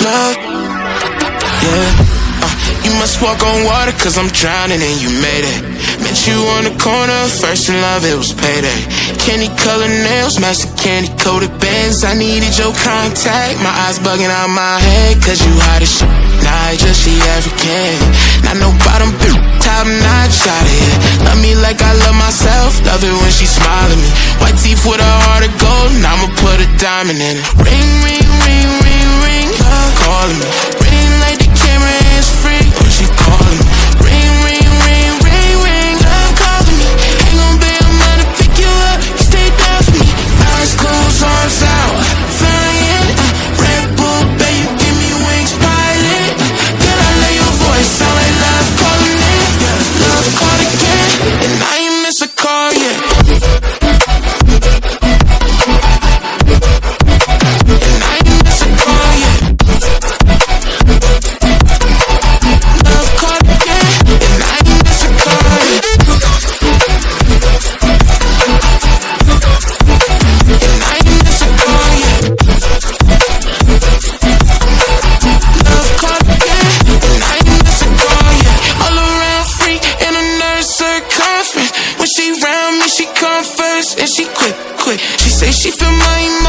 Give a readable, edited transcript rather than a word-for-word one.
love. Yeah, you must walk on water cause I'm drowning and you made it. Met you on the corner, first in love, it was payday. Candy colored nails, match the candy coated bands. I needed your contact, my eyes bugging out my head. Cause you hot as shit, nah, just she African. Not no bottom bitch, top notch out of here. Love me like I love myself, love it when she smile at me. White teeth with a heart of gold, and I'ma put a diamond in it. Ring, ring, ring, ring, ring, love calling me. Ring like the camera is free, when she calling me. Ring, ring, ring, ring, ring, love calling me. Ain't gon' be a man to pick you up, you stay down for me. Eyes closed, arms out, flying. Red Bull, baby, give me wings, pilot. Girl, I love your voice, sound like love calling it. Love called again, and I ain't miss a call yet. And I ain't miss a call yet. Love called again, and I ain't miss a call yet. And I ain't miss a call yet. Love called again, and I ain't miss a call yet. All around free in a nurse circumference. When she round me, she come first, and she quick. She say she feel my emotions.